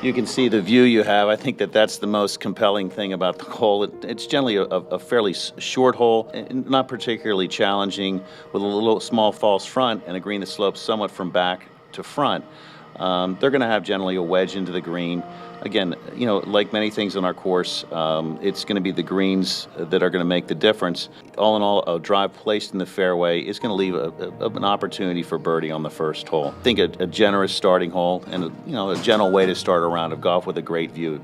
You can see the view you have. I think that's the most compelling thing about the hole. It's generally a fairly short hole, and not particularly challenging, with a little small false front and a green that slopes somewhat from back to front. They're going to have generally a wedge into the green. Again, like many things on our course, it's going to be the greens that are going to make the difference. All in all, a drive placed in the fairway is going to leave an opportunity for birdie on the first hole. I think a generous starting hole and a gentle way to start a round of golf with a great view.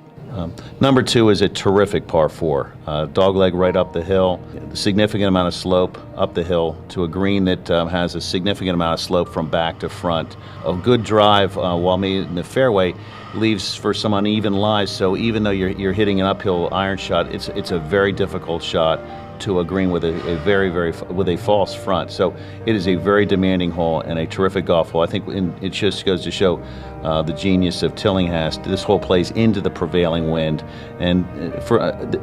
Number 2 is a terrific par 4. Dogleg right up the hill, a significant amount of slope up the hill to a green that has a significant amount of slope from back to front. A good drive while made in the fairway leaves for some uneven lies, so even though you're hitting an uphill iron shot, it's a very difficult shot to a green with a false front. So it is a very demanding hole and a terrific golf hole. I think it just goes to show the genius of Tillinghast. This hole plays into the prevailing wind, and for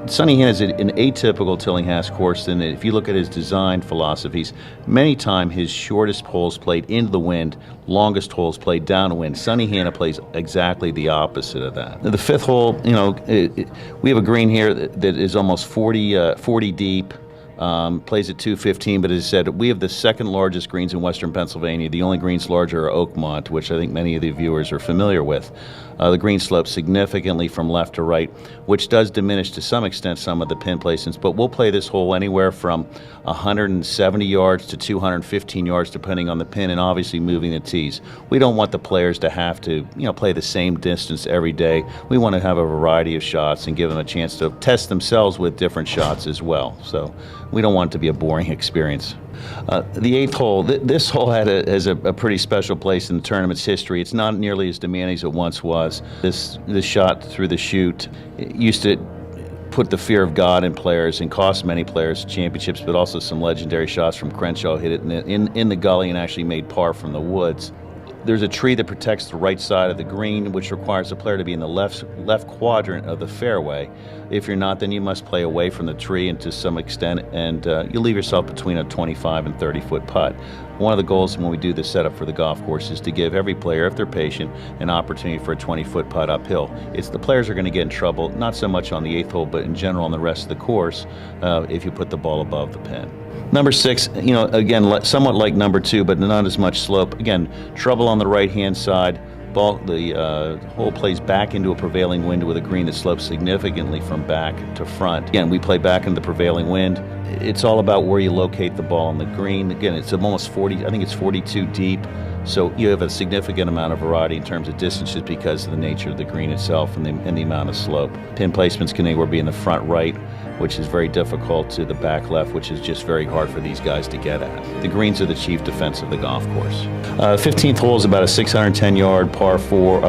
Sunnehanna is an atypical Tillinghast course. And if you look at his design philosophies, many times his shortest holes played into the wind, longest holes played downwind. Sunnehanna plays exactly the opposite of that. The 5th hole, we have a green here that is almost 40 deep. Plays at 215, but as I said, we have the second largest greens in western Pennsylvania. The only greens larger are Oakmont, which I think many of the viewers are familiar with. The green slopes significantly from left to right, which does diminish to some extent some of the pin placements, but we'll play this hole anywhere from 170 yards to 215 yards depending on the pin, and obviously moving the tees. We don't want the players to have to play the same distance every day. We want to have a variety of shots and give them a chance to test themselves with different shots as well. So we don't want it to be a boring experience. The 8th hole, this hole has a pretty special place in the tournament's history. It's not nearly as demanding as it once was. This shot through the chute used to put the fear of God in players and cost many players championships, but also some legendary shots from Crenshaw hit it in the gully and actually made par from the woods. There's a tree that protects the right side of the green, which requires the player to be in the left quadrant of the fairway. If you're not, then you must play away from the tree and to some extent, and you leave yourself between a 25 and 30-foot putt. One of the goals when we do the setup for the golf course is to give every player, if they're patient, an opportunity for a 20-foot putt uphill. The players are going to get in trouble, not so much on the 8th hole, but in general on the rest of the course, if you put the ball above the pin. Number 6, again, somewhat like number 2, but not as much slope. Again, trouble on the right-hand side. The hole plays back into a prevailing wind with a green that slopes significantly from back to front. Again, we play back into the prevailing wind. It's all about where you locate the ball on the green. Again, it's almost 40, I think it's 42 deep. So you have a significant amount of variety in terms of distances because of the nature of the green itself and the amount of slope. Pin placements can anywhere be in the front right, which is very difficult, to the back left, which is just very hard for these guys to get at. The greens are the chief defense of the golf course. 15th hole is about a 610-yard par 5,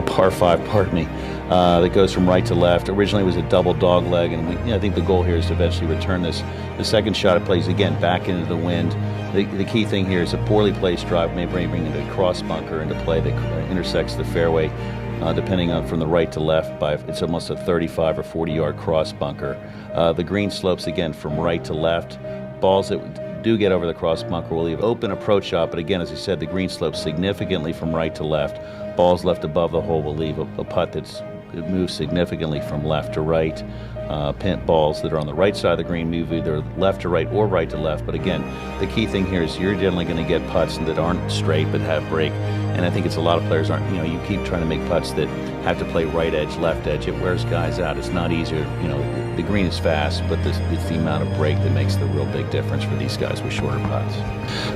that goes from right to left. Originally it was a double dog leg, and I think the goal here is to eventually return this. The second shot, it plays again back into the wind. The key thing here is a poorly placed drive may bring into a cross bunker into play that intersects the fairway, depending on from the right to left, by it's almost a 35 or 40-yard cross bunker. The green slopes again from right to left. Balls that do get over the cross bunker will leave open approach shot, but again, as I said, the green slopes significantly from right to left. Balls left above the hole will leave a putt it moves significantly from left to right. Pin balls that are on the right side of the green move either left to right or right to left. But again, the key thing here is you're generally going to get putts that aren't straight but have break. And I think it's a lot of players aren't, you keep trying to make putts that have to play right edge, left edge. It wears guys out. It's not easier. The green is fast, but it's the amount of break that makes the real big difference for these guys with shorter putts.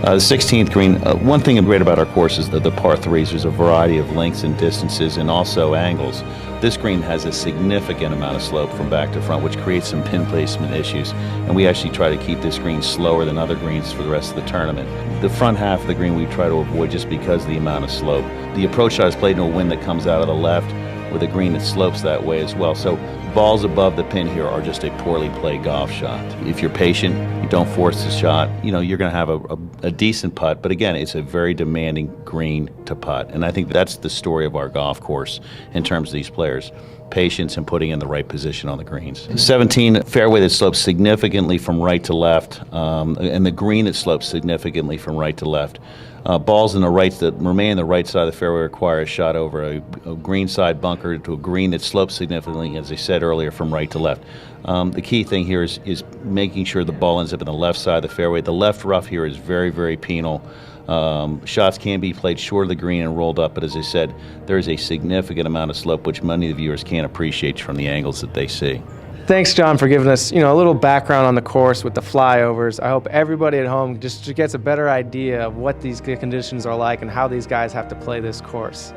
The 16th green, one thing great about our course is that the par 3s, there's a variety of lengths and distances and also angles. This green has a significant amount of slope from back to front, which creates some pin placement issues. And we actually try to keep this green slower than other greens for the rest of the tournament. The front half of the green we try to avoid just because of the amount of slope. The approach shot is played in a wind that comes out of the left with a green that slopes that way as well. So balls above the pin here are just a poorly played golf shot. If you're patient, you don't force the shot, you're going to have a decent putt. But again, it's a very demanding green to putt. And I think that's the story of our golf course in terms of these players. patience, and putting in the right position on the greens. 17, fairway that slopes significantly from right to left, and the green that slopes significantly from right to left. Balls in the right that remain on the right side of the fairway require a shot over a green side bunker to a green that slopes significantly, as I said earlier, from right to left. The key thing here is making sure the ball ends up in the left side of the fairway. The left rough here is very, very penal. Shots can be played short of the green and rolled up, but as I said, there is a significant amount of slope which many of the viewers can't appreciate from the angles that they see. Thanks, John, for giving us, a little background on the course with the flyovers. I hope everybody at home just gets a better idea of what these conditions are like and how these guys have to play this course.